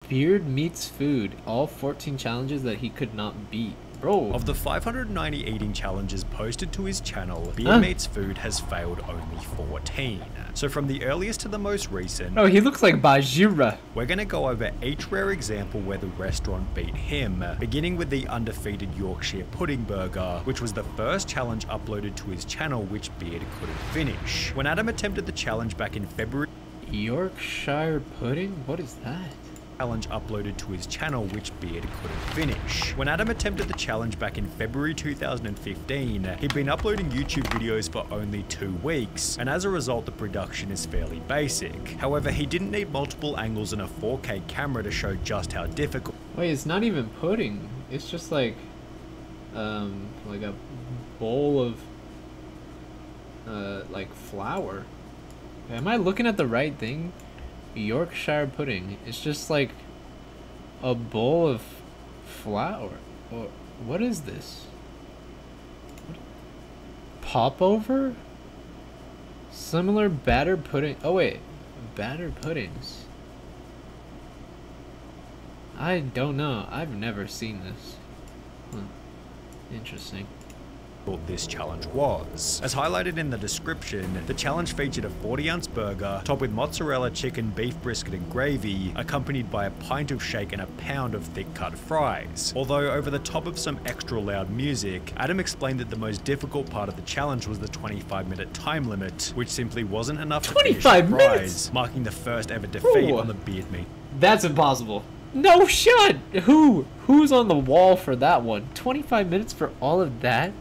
BeardMeatsFood. All 14 challenges that he could not beat. Bro. Of the 590 eating challenges posted to his channel, BeardMeatsFood has failed only 14. So from the earliest to the most recent, Oh, he looks like Bajira. we're going to go over each rare example where the restaurant beat him, beginning with the undefeated Yorkshire Pudding Burger, which was the first challenge uploaded to his channel which Beard couldn't finish. When Adam attempted the challenge back in February, Yorkshire pudding? What is that? challenge uploaded to his channel which Beard couldn't finish. When Adam attempted the challenge back in February 2015, he'd been uploading YouTube videos for only 2 weeks, and as a result the production is fairly basic. However, he didn't need multiple angles and a 4K camera to show just how difficult. Wait, it's not even pudding. It's just like a bowl of like flour. Am I looking at the right thing? Yorkshire pudding. It's just like a bowl of flour. Or what is this? Popover? Similar batter pudding. Oh wait, batter puddings. I don't know. I've never seen this. Interesting. This challenge was. As highlighted in the description, the challenge featured a 40-ounce burger topped with mozzarella chicken, beef brisket and gravy, accompanied by a pint of shake and a pound of thick-cut fries. Although over the top of some extra loud music, Adam explained that the most difficult part of the challenge was the 25-minute time limit, which simply wasn't enough to finish the prize, marking the first ever defeat on the Beard Meat. That's impossible. No shot! Who's on the wall for that one? 25 minutes for all of that?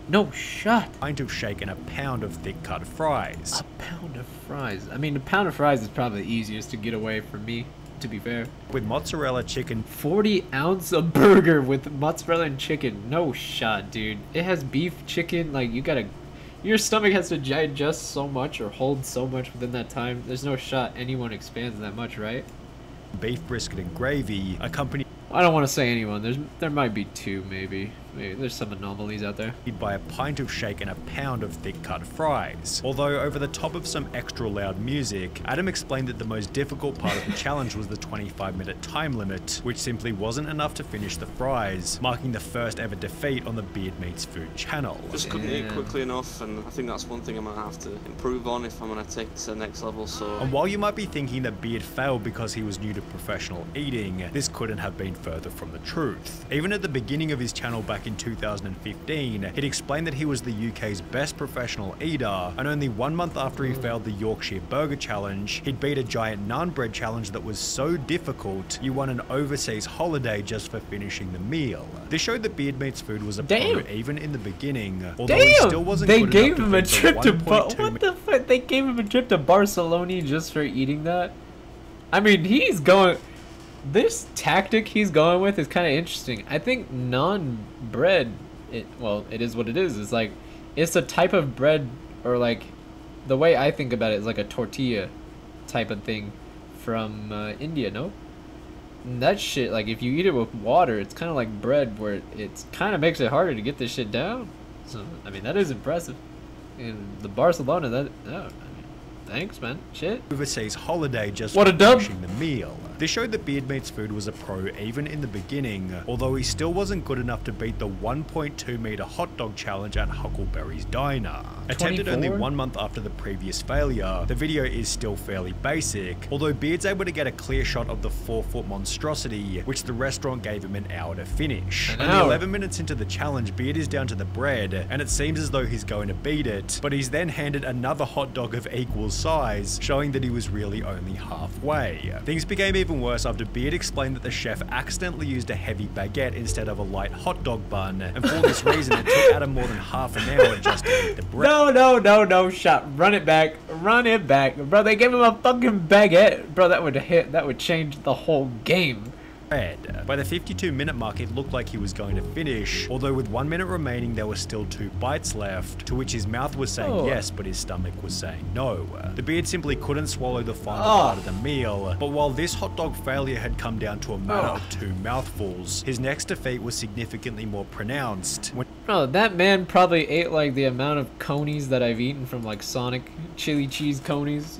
No shot. Pint of shake and a pound of thick-cut fries. A pound of fries. I mean, a pound of fries is probably the easiest to get away from me, to be fair. With mozzarella chicken. 40-ounce of burger with mozzarella and chicken. No shot, dude. It has beef, chicken, like, your stomach has to digest so much or hold so much within that time. There's no shot anyone expands that much, right? Beef brisket and gravy, accompanied. I don't want to say anyone. There might be 2, maybe. There's some anomalies out there. By a pint of shake and a pound of thick-cut fries. Although over the top of some extra loud music, Adam explained that the most difficult part of the challenge was the 25-minute time limit, which simply wasn't enough to finish the fries, marking the first ever defeat on the BeardMeatsFood channel. Just couldn't eat quickly enough, and I think that's one thing I'm going to have to improve on if I'm going to take it to the next level. So. And while you might be thinking that Beard failed because he was new to professional eating, this couldn't have been further from the truth. Even at the beginning of his channel back in 2015, he'd explained that he was the UK's best professional eater, and only 1 month after he failed the Yorkshire Burger Challenge, he'd beat a giant naan bread challenge that was so difficult, you won an overseas holiday just for finishing the meal. This showed that BeardMeatsFood was a pro even in the beginning, although he still wasn't good enough to beat what the fuck? They gave him a trip to Barcelona just for eating that? I mean, he's going... This tactic he's going with is kind of interesting. I think non-bread, well, it is what it is. It's like, it's a type of bread, or like, the way I think about it is like a tortilla type of thing from India, no? And that shit, like, if you eat it with water, it's kind of like bread, where it kind of makes it harder to get this shit down. So, I mean, that is impressive. And the Barcelona, that, oh, I mean, thanks, man. Shit. Overseas holiday just for finishing the meal. This showed that BeardMeatsFood was a pro even in the beginning, although he still wasn't good enough to beat the 1.2 meter hot dog challenge at Huckleberry's Diner. 24? Attempted only 1 month after the previous failure, the video is still fairly basic, although Beard's able to get a clear shot of the 4-foot monstrosity, which the restaurant gave him an hour to finish. Only 11 minutes into the challenge, Beard is down to the bread, and it seems as though he's going to beat it, but he's then handed another hot dog of equal size, showing that he was really only halfway. Things became even worse after Beard explained that the chef accidentally used a heavy baguette instead of a light hot dog bun, and for this reason it took Adam more than half an hour just to eat the bread. No, shot. Run it back. Bro, they gave him a fucking baguette. Bro, that would change the whole game. By the 52-minute mark, it looked like he was going to finish, although with 1 minute remaining, there were still 2 bites left, to which his mouth was saying yes, but his stomach was saying no. The Beard simply couldn't swallow the final part of the meal, but while this hot dog failure had come down to a matter of 2 mouthfuls, his next defeat was significantly more pronounced. Bro, that man probably ate like the amount of conies that I've eaten from like Sonic chili cheese conies.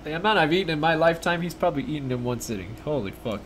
The amount I've eaten in my lifetime, he's probably eaten in one sitting. Holy fuck.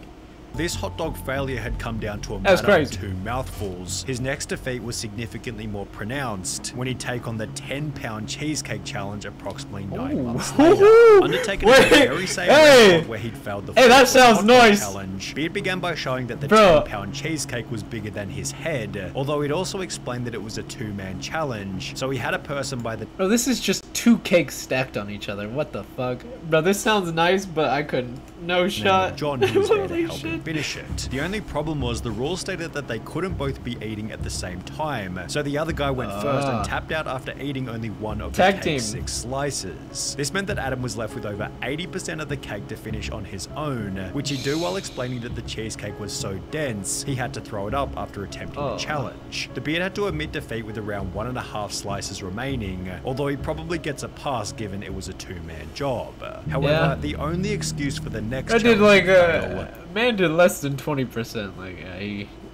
This hot dog failure had come down to a That's matter of crazy. 2 mouthfuls. His next defeat was significantly more pronounced when he'd take on the 10-pound cheesecake challenge approximately 9 months later. Woohoo! Undertaken at the very same restaurant where he'd failed the Hey, that first sounds hot dog nice. challenge. Beard began by showing that the Bro. 10-pound cheesecake was bigger than his head, although he'd also explained that it was a 2-man challenge, so he had a person by the Bro, this is just 2 cakes stacked on each other. What the fuck? Bro, this sounds nice, but I couldn't. No name shot. of John, who was there to Holy help him shit. finish it. The only problem was the rule stated that they couldn't both be eating at the same time, so the other guy went first and tapped out after eating only one of the Tag cake's team. 6 slices. This meant that Adam was left with over 80% of the cake to finish on his own, which he'd do while explaining that the cheesecake was so dense he had to throw it up after attempting the challenge. The Beard had to admit defeat with around 1.5 slices remaining, although he probably gets a pass given it was a 2-man job. However, the only excuse for the next I did like fail man did less than 20%. Like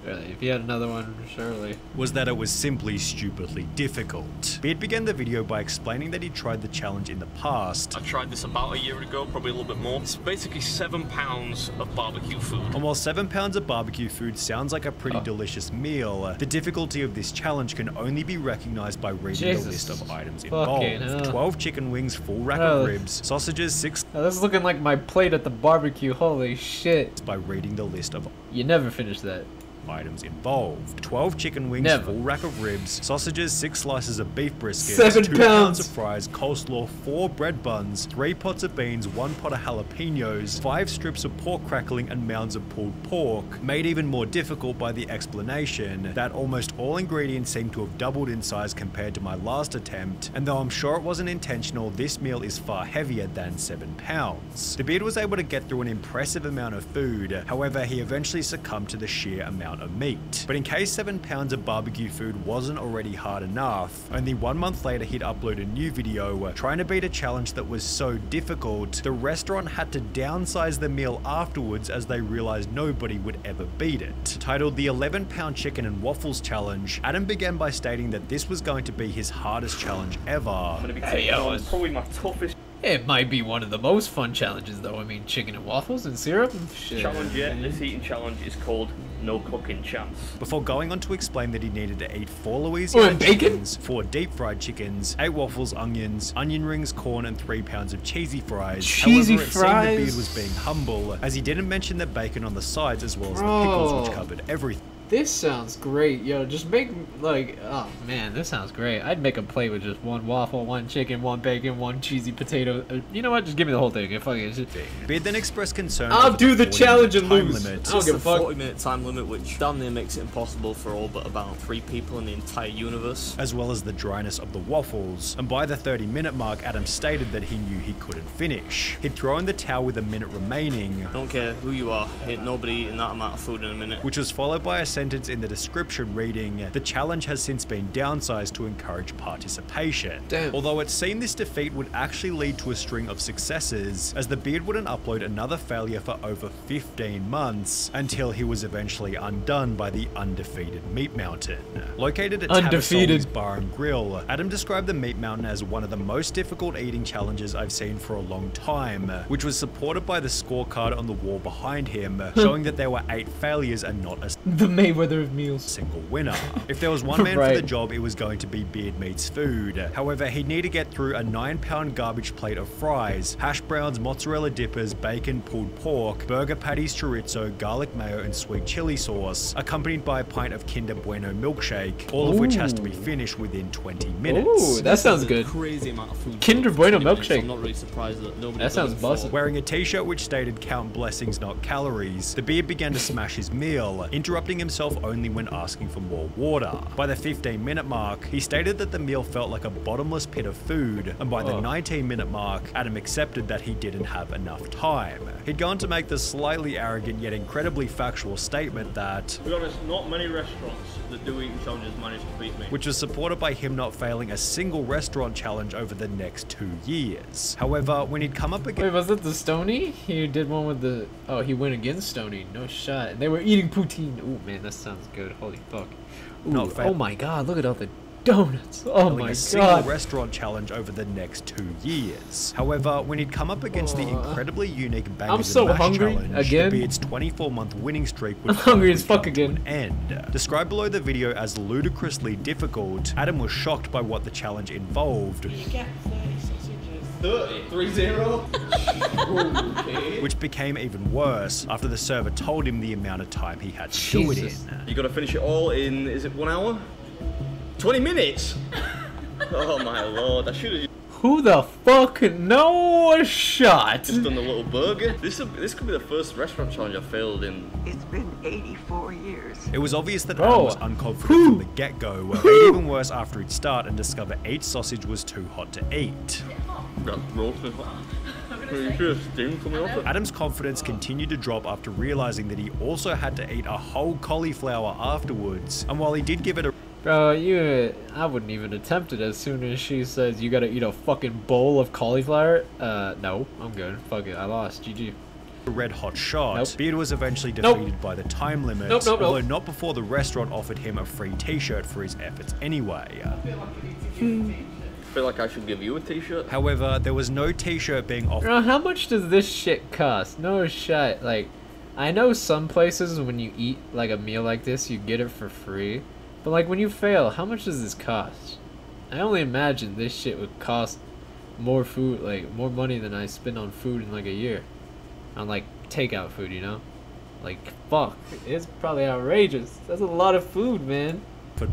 if he had another one, surely. was that it was simply stupidly difficult. Beard began the video by explaining that he tried the challenge in the past. I tried this about a year ago, probably a little bit more. It's basically 7 pounds of barbecue food. And while 7 pounds of barbecue food sounds like a pretty delicious meal, the difficulty of this challenge can only be recognized by reading the list of items Fucking involved. hell. 12 chicken wings, full rack of ribs, sausages, 6 Now, this is looking like my plate at the barbecue. Holy shit. by reading the list of You never finish that. items involved. 12 chicken wings, Never. full rack of ribs, sausages, 6 slices of beef brisket, 7 2 pounds. pounds of fries, coleslaw, 4 bread buns, 3 pots of beans, 1 pot of jalapenos, 5 strips of pork crackling, and mounds of pulled pork, made even more difficult by the explanation that almost all ingredients seem to have doubled in size compared to my last attempt, and though I'm sure it wasn't intentional, this meal is far heavier than 7 pounds. The Beard was able to get through an impressive amount of food, however he eventually succumbed to the sheer amount of meat. But in case 7 pounds of barbecue food wasn't already hard enough, only 1 month later he'd upload a new video trying to beat a challenge that was so difficult, the restaurant had to downsize the meal afterwards as they realized nobody would ever beat it. Titled the 11-pound chicken and waffles challenge, Adam began by stating that this was going to be his hardest challenge ever. I'm gonna be taking on probably my toughest It might be one of the most fun challenges, though. I mean, chicken and waffles and syrup. Shit. challenge yet. This eating challenge is called No Cooking Chance. Before going on to explain that he needed to eat 4 Oh, Louisiana and bacon? chickens, 4 deep fried chickens, 8 waffles, onions, onion rings, corn, and 3 pounds of cheesy fries. Cheesy However, it fries? seemed the Beard was being humble, as he didn't mention the bacon on the sides as well as the pickles, which Bro. covered everything. This sounds great, yo. Just make like, oh man, this sounds great. I'd make a plate with just 1 waffle, 1 chicken, 1 bacon, 1 cheesy potato. You know what? Just give me the whole thing. Fuck it. Just- Beard then expressed concern I'll over do the 40-minute challenge and time lose. limit. I don't give a It's fuck. 40-minute time limit, which damn near makes it impossible for all but about 3 people in the entire universe. As well as the dryness of the waffles, and by the 30-minute mark, Adam stated that he knew he couldn't finish. He'd throw in the towel with a minute remaining, I don't care who you are, ain't nobody eating that amount of food in a minute. which was followed by a sentence in the description reading, "The challenge has since been downsized to encourage participation." Damn. Although it seemed this defeat would actually lead to a string of successes, as the Beard wouldn't upload another failure for over 15 months, until he was eventually undone by the undefeated Meat Mountain. Located at Undefeated. Tabasoli's Bar and Grill, Adam described the Meat Mountain as one of the most difficult eating challenges I've seen for a long time, which was supported by the scorecard on the wall behind him, showing that there were 8 failures and not a The Mayweather of meals. single winner. If there was one man for the Right. job, it was going to be BeardMeatsFood. However, he'd need to get through a 9-pound garbage plate of fries, hash browns, mozzarella dippers, bacon, pulled pork, burger patties, chorizo, garlic mayo, and sweet chili sauce, accompanied by a pint of Kinder Bueno milkshake, all of which has to be finished within 20 minutes. Ooh, that sounds This is good. a crazy amount of food. Kinder for Bueno 20 minutes, so milkshake. I'm not really surprised that nobody. That sounds does it for- busted. Wearing a t-shirt which stated "Count blessings, not calories," the Beard began to smash his meal, interrupting himself only when asking for more water. By the 15-minute mark, he stated that the meal felt like a bottomless pit of food, and by the 19-minute mark, Adam accepted that he didn't have enough time. He'd gone to make the slightly arrogant yet incredibly factual statement that, To be honest, not many restaurants that do eating challenges manage to beat me. which was supported by him not failing a single restaurant challenge over the next 2 years. However, when he'd come up against Wait, was it the Stony? He did one with the. Oh, he went against Stony. No shot. They were eating poutine. Ooh, man, that sounds good. Holy fuck. Ooh, Not fair. oh my god, look at all the donuts. Oh filling my a single god. restaurant challenge over the next 2 years. However, when he'd come up against the incredibly unique Bangers so and Mash hungry challenge, again. the Beard's 24-month winning streak would I'm hungry as finally fuck come to again. an end. Described below the video as ludicrously difficult, Adam was shocked by what the challenge involved, You get 30 sausages. 30? 3-0? Okay. which became even worse after the server told him the amount of time he had to do it Jesus. in. You gotta finish it all in, is it 1 hour? 20 minutes? Oh my lord, I should have Who the fuck? No shot. just done the little burger. This could be the first restaurant challenge I failed in. It's been 84 years. It was obvious that Bro. Adam was unconfident from the get-go, made even worse after he'd start and discover each sausage was too hot to eat. That roasting hot. You should have steam coming off it. Adam's confidence continued to drop after realizing that he also had to eat a whole cauliflower afterwards, and while he did give it a Bro, I wouldn't even attempt it as soon as she says you gotta eat a fucking bowl of cauliflower. No, I'm good. Fuck it, I lost. GG. red hot shot, Nope. Beard was eventually Nope. defeated by the time limit, Nope, nope, nope. although not before the restaurant offered him a free t-shirt for his efforts anyway. I feel like I should give you a t-shirt. However, there was no t-shirt being offered. Bro, how much does this shit cost? No shit. Like, I know some places when you eat like a meal like this, you get it for free. But like when you fail, how much does this cost? I only imagine this shit would cost more food, like more money than I spend on food in like a year. On like takeout food, you know? Like, fuck. It's probably outrageous. That's a lot of food, man.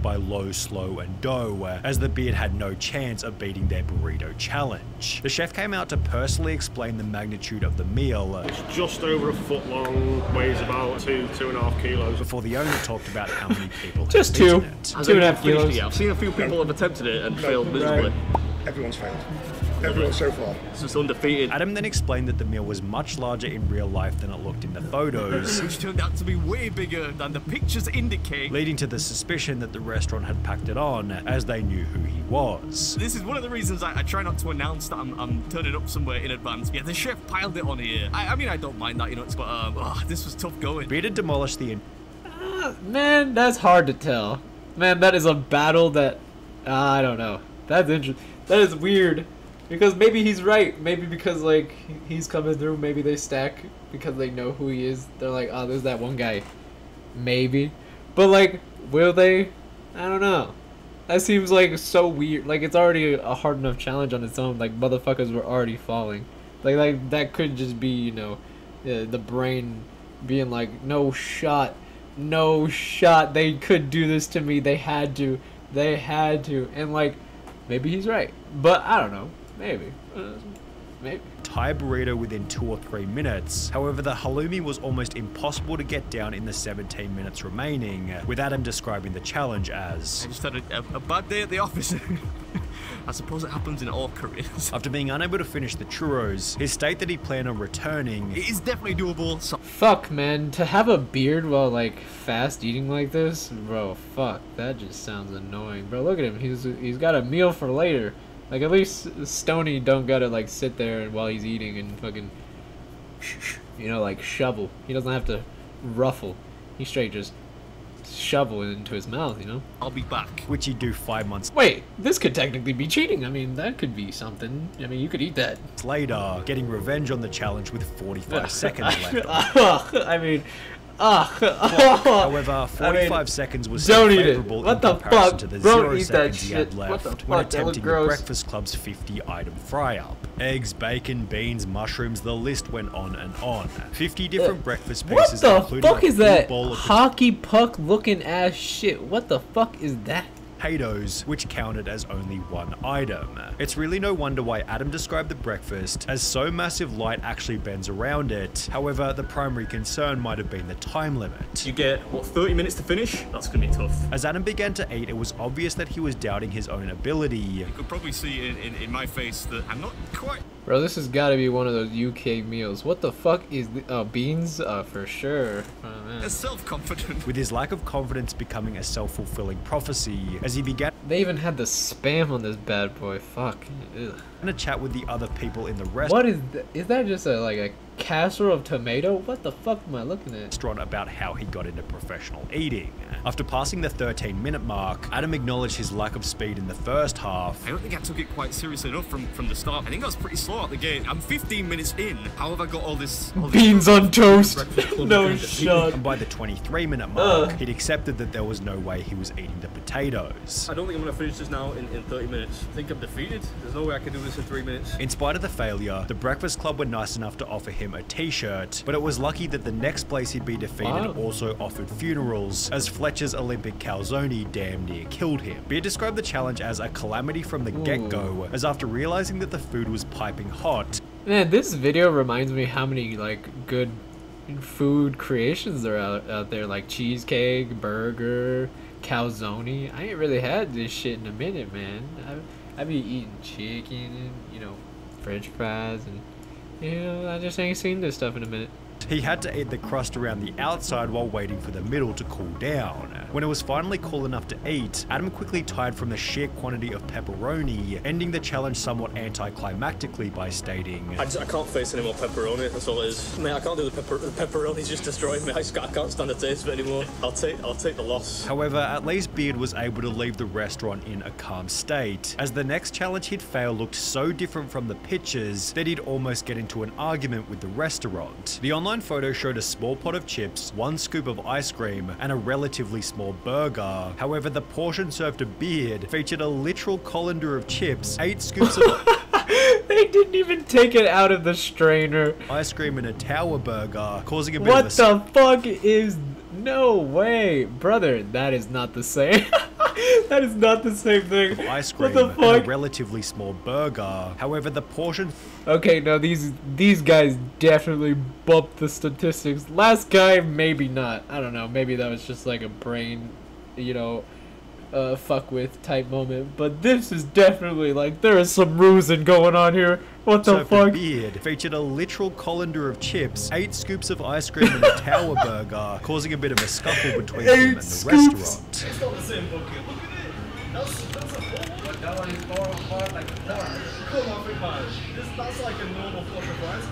By Low, Slow, and Dough, as the Beard had no chance of beating their burrito challenge. The chef came out to personally explain the magnitude of the meal, It's just over a foot long, weighs about 2.5 kilos. before the owner talked about how many people had Just eaten two. it. 2.5 kilos. I've seen a few people have attempted it and failed miserably. Everyone's failed. Everyone so far. It's just undefeated. Adam then explained that the meal was much larger in real life than it looked in the photos, Which turned out to be way bigger than the pictures indicate. leading to the suspicion that the restaurant had packed it on, as they knew who he was. This is one of the reasons I try not to announce that I'm turning up somewhere in advance. Yeah, the chef piled it on here. I mean, I don't mind that, you know, but this was tough going. Beard had demolished the Man, that's hard to tell. Man, that is a battle that I don't know. That's interesting. That is weird. Because maybe he's right. Maybe because like he's coming through, maybe they stack because they know who he is. They're like, oh, there's that one guy. Maybe. But like, will they? I don't know. That seems like so weird. Like it's already a hard enough challenge on its own. Like motherfuckers were already falling. Like that could just be, you know, the brain being like, no shot. No shot. They could do this to me. They had to. They had to. And like, maybe he's right. But I don't know. Maybe. Maybe. Thai burrito within 2 or 3 minutes. However, the halloumi was almost impossible to get down in the 17 minutes remaining, with Adam describing the challenge as, I just had a bad day at the office. I suppose it happens in all careers. after being unable to finish the churros, he stated that he planned on returning. It is definitely doable. So Fuck, man. To have a beard while, like, fast eating like this? Bro, fuck. That just sounds annoying. Bro, look at him. He's got a meal for later. Like, at least Stony don't gotta, like, sit there while he's eating and fucking, you know, like, shovel. He doesn't have to ruffle. He straight just shovel it into his mouth, you know? I'll be back. Which he'd do 5 months Wait, this could technically be cheating. I mean, that could be something. I mean, you could eat that. later, getting revenge on the challenge with 45 seconds left. I mean, However, 45 seconds was still don't eat it. favorable What in the comparison fuck? to the Don't 0 eat that seconds he had shit. What left the when fuck? That looked attempting the gross. Breakfast Club's 50-item fry-up. Eggs, bacon, beans, mushrooms, the list went on and on. 50 different breakfast What pieces, the including fuck a is full that bowl of hockey puck looking ass shit? What the fuck is that? potatoes, which counted as only 1 item. It's really no wonder why Adam described the breakfast as so massive light actually bends around it. However, the primary concern might have been the time limit. You get, what, 30 minutes to finish? That's gonna be tough. As Adam began to eat, it was obvious that he was doubting his own ability. You could probably see in my face that I'm not quite. Bro, this has got to be one of those UK meals. What the fuck is the beans? For sure. Oh, man. Self-confident. With his lack of confidence becoming a self-fulfilling prophecy, as he began They even had the spam on this bad boy. Fuck. Ugh. to chat with the other people in the restaurant. What is that? Is that just a like a casserole of tomato? What the fuck am I looking at? Restaurant about how he got into professional eating. After passing the 13-minute mark, Adam acknowledged his lack of speed in the first half. I don't think I took it quite seriously enough from the start. I think I was pretty slow at the gate. I'm 15 minutes in. How have I got all this beans on toast? No shot. And by the 23-minute mark, he'd accepted that there was no way he was eating the potatoes. I don't think I'm going to finish this now in 30 minutes. I think I'm defeated. There's no way I can do this in 3 minutes. In spite of the failure, the Breakfast Club were nice enough to offer him a t-shirt, but it was lucky that the next place he'd be defeated also offered funerals, as Fletcher's Olympic calzone damn near killed him. Beard described the challenge as a calamity from the get-go, as after realizing that the food was piping hot. Man, this video reminds me how many like good food creations there are out there, like cheesecake, burger, calzone. I ain't really had this shit in a minute, man. I be eating chicken and, you know, French fries, and, you know, I just ain't seen this stuff in a minute. He had to eat the crust around the outside while waiting for the middle to cool down. When it was finally cool enough to eat, Adam quickly tired from the sheer quantity of pepperoni, ending the challenge somewhat anticlimactically by stating, I can't face any more pepperoni, that's all it is. Mate, I can't do the pepperoni's just destroyed me. I can't stand the taste of it anymore. I'll take the loss. However, at least Beard was able to leave the restaurant in a calm state, as the next challenge he'd fail looked so different from the pictures that he'd almost get into an argument with the restaurant. The online photo showed a small pot of chips, 1 scoop of ice cream, and a relatively small burger. However, the portion served to Beard featured a literal colander of chips, 8 scoops of They didn't even take it out of the strainer. ice cream, and a tower burger, causing a bit What of the fuck is... No way. Brother, that is not the same. That is not the same thing. ice cream What the fuck? and a relatively small burger. However, the portion... Okay, no, these guys definitely bumped the statistics. Last guy, maybe not. I don't know. Maybe that was just like a brain, you know, fuck with type moment. But this is definitely like, there is some rusing going on here. What the fuck? Beard featured a literal colander of chips, 8 scoops of ice cream, and a tower burger, causing a bit of a scuffle between them and the restaurant. It's not the same bucket. Look at it. That's a full one. That one is 4 apart like 4. Come on, big man. That's like a normal fucking fries.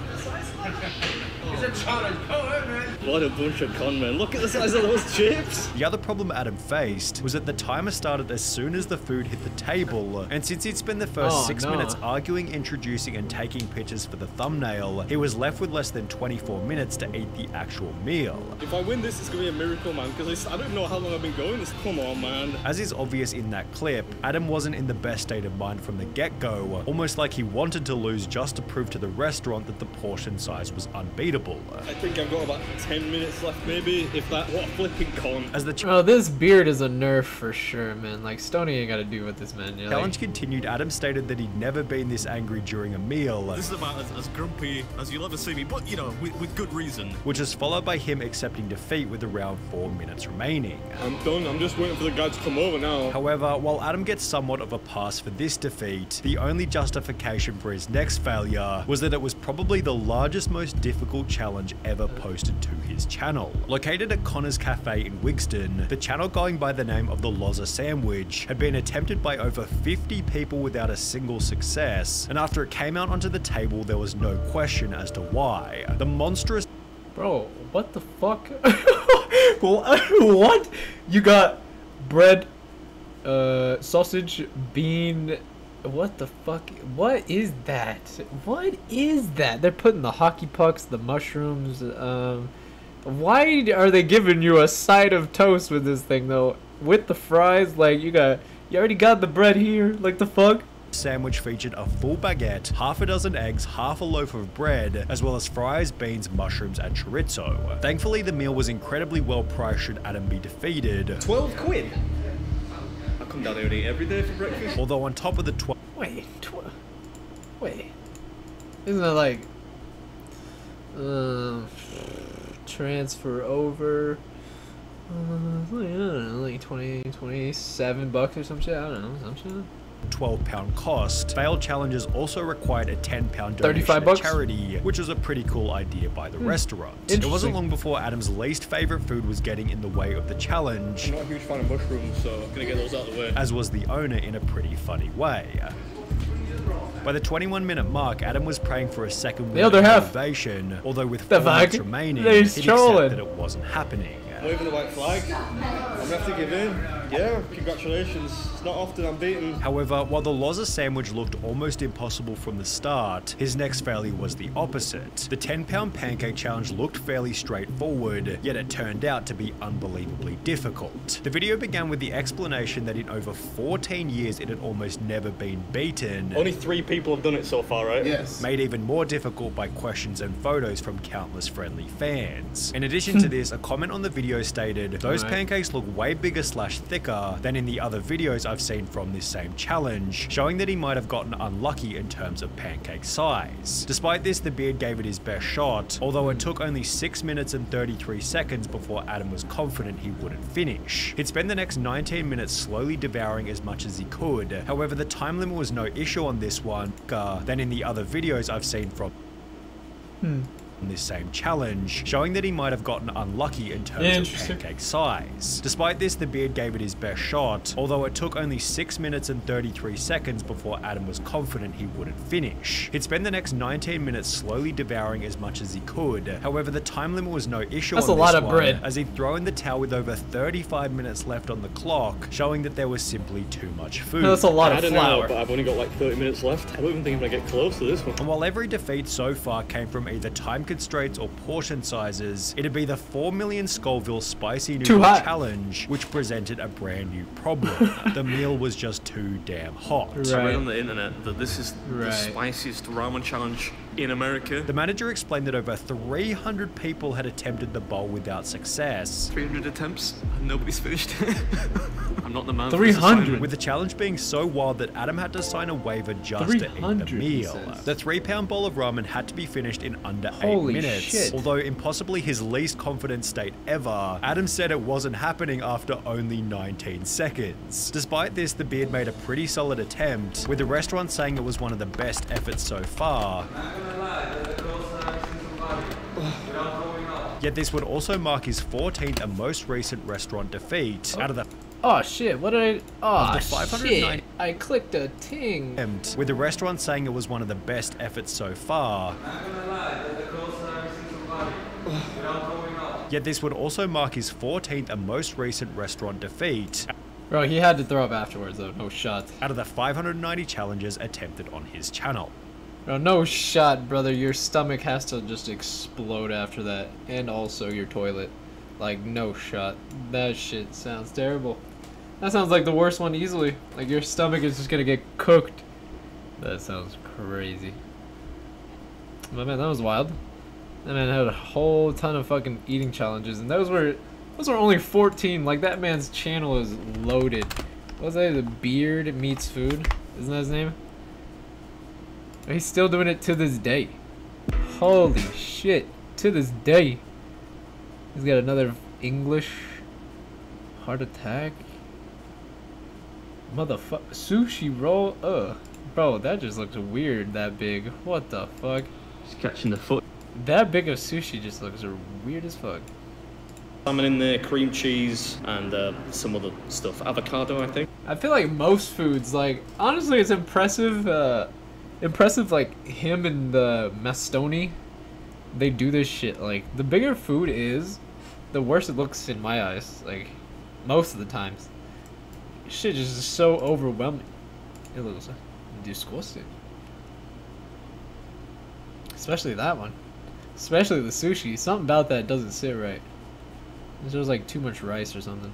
It's a challenge. Come on, man. What a bunch of con men. Look at the size of those chips. The other problem Adam faced was that the timer started as soon as the food hit the table, and since he'd spent the first 6 minutes arguing, introducing, and taking pictures for the thumbnail, he was left with less than 24 minutes to eat the actual meal. If I win this, it's gonna be a miracle, man, because I don't know how long I've been going this. Come on, man. As is obvious in that clip, Adam wasn't in the best state of mind from the get-go, almost like he wanted to lose just to prove to the restaurant that the portion size was unbeatable. I think I've got about 10 minutes left, maybe, if that. What a flipping con. As the Oh, this beard is a nerf for sure, man. Like, Stoney ain't got to do with this, man. You're challenge like... continued, Adam stated that he'd never been this angry during a meal. This is about as grumpy as you'll ever see me, but, you know, with good reason. Which is followed by him accepting defeat with around 4 minutes remaining. I'm done. I'm just waiting for the guy to come over now. However, while Adam gets somewhat of a pass for this defeat, the only justification for his next failure was that it was probably the largest, most difficult challenge ever posted to his channel. Located at Connor's Cafe in Wigston, the channel going by the name of the Lozza Sandwich had been attempted by over 50 people without a single success, and after it came out onto the table, there was no question as to why. The monstrous... Bro, what the fuck? What? You got bread, sausage, bean... What the fuck? What is that? What is that? They're putting the hockey pucks, the mushrooms. Why are they giving you a side of toast with this thing though? With the fries, like you already got the bread here. Like the fuck? Sandwich featured a full baguette, half a dozen eggs, half a loaf of bread, as well as fries, beans, mushrooms, and chorizo. Thankfully, the meal was incredibly well priced should Adam be defeated. 12 quid? I come down here and eat every day for breakfast. Although on top of the Wait, isn't it like transfer over? I don't know, like 27 bucks or some shit. I don't know, some shit. £12 cost, failed challenges also required a £10 donation 35 to bucks? charity, which was a pretty cool idea by the restaurant. It wasn't long before Adam's least favorite food was getting in the way of the challenge. I'm not a huge fan of mushrooms, so I'm gonna get those out of the way. As was the owner in a pretty funny way. By the 21-minute mark, Adam was praying for a second The other half. motivation, although with The 4 minutes fuck? remaining, They're he'd accept trolling. that it wasn't happening. Waving the white flag. I'm gonna have to give in. Yeah, congratulations. It's not often I'm beaten. However, while the Loza sandwich looked almost impossible from the start, his next failure was the opposite. The 10-pound pancake challenge looked fairly straightforward, yet it turned out to be unbelievably difficult. The video began with the explanation that in over 14 years it had almost never been beaten. Only 3 people have done it so far, right? Yes. Made even more difficult by questions and photos from countless friendly fans. In addition to this, a comment on the video stated, "Those pancakes look way bigger / thicker than in the other videos I've seen from this same challenge," showing that he might have gotten unlucky in terms of pancake size. Despite this, the Beard gave it his best shot, although it took only 6 minutes and 33 seconds before Adam was confident he wouldn't finish. He'd spend the next 19 minutes slowly devouring as much as he could. However, the time limit was no issue on this one, than in the other videos I've seen from this same challenge, showing that he might have gotten unlucky in terms of pancake size. Despite this, the Beard gave it his best shot, although it took only 6 minutes and 33 seconds before Adam was confident he wouldn't finish. He'd spend the next 19 minutes slowly devouring as much as he could. However, the time limit was no issue That's on a lot this of one, bread. as he'd throw in the towel with over 35 minutes left on the clock, showing that there was simply too much food. That's a lot I of don't know, flour. but I've only got like 30 minutes left. I don't even think I'm gonna get close to this one. And while every defeat so far came from either time constraints or portion sizes, it'd be the 4 million Scoville spicy noodle challenge which presented a brand new problem. The meal was just too damn hot. I read on the internet that this is the spiciest ramen challenge in America. The manager explained that over 300 people had attempted the bowl without success. 300 attempts and nobody's finished it. I'm not the man. 300. With the challenge being so wild that Adam had to sign a waiver just to eat the meal. The 3-pound bowl of ramen had to be finished in under 8 minutes. Shit. Although impossibly his least confident state ever, Adam said it wasn't happening after only 19 seconds. Despite this, the Beard made a pretty solid attempt, with the restaurant saying it was one of the best efforts so far. Yet this would also mark his 14th and most recent restaurant defeat out of the Oh shit, what did I... Oh the 590 shit, I clicked a ting. with the restaurant saying it was one of the best efforts so far. Yet this would also mark his 14th and most recent restaurant defeat Bro, he had to throw up afterwards though, no shot. out of the 590 challenges attempted on his channel. Bro, no shot, brother. Your stomach has to just explode after that. And also your toilet. Like, no shot. That shit sounds terrible. That sounds like the worst one easily. Like, your stomach is just gonna get cooked. That sounds crazy. But man, that was wild. That man had a whole ton of fucking eating challenges. And those were only 14. Like, that man's channel is loaded. What's that? The BeardMeatsFood? Isn't that his name? He's still doing it to this day. Holy shit. To this day. He's got another English heart attack. Motherfucker. Sushi roll. Ugh. Bro, that just looks weird that big. What the fuck? Just catching the foot. That big of sushi just looks weird as fuck. Salmon in there, cream cheese, and some other stuff. Avocado, I think. I feel like most foods, like, honestly, it's impressive. Impressive, like, him and the Mastoni, they do this shit. Like, the bigger food is, the worse it looks in my eyes. Like, most of the times. Shit just is so overwhelming. It looks disgusting. Especially that one. Especially the sushi. Something about that doesn't sit right. There's like too much rice or something.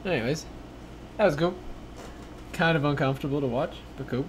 Anyways, that was cool. Kind of uncomfortable to watch, but cool.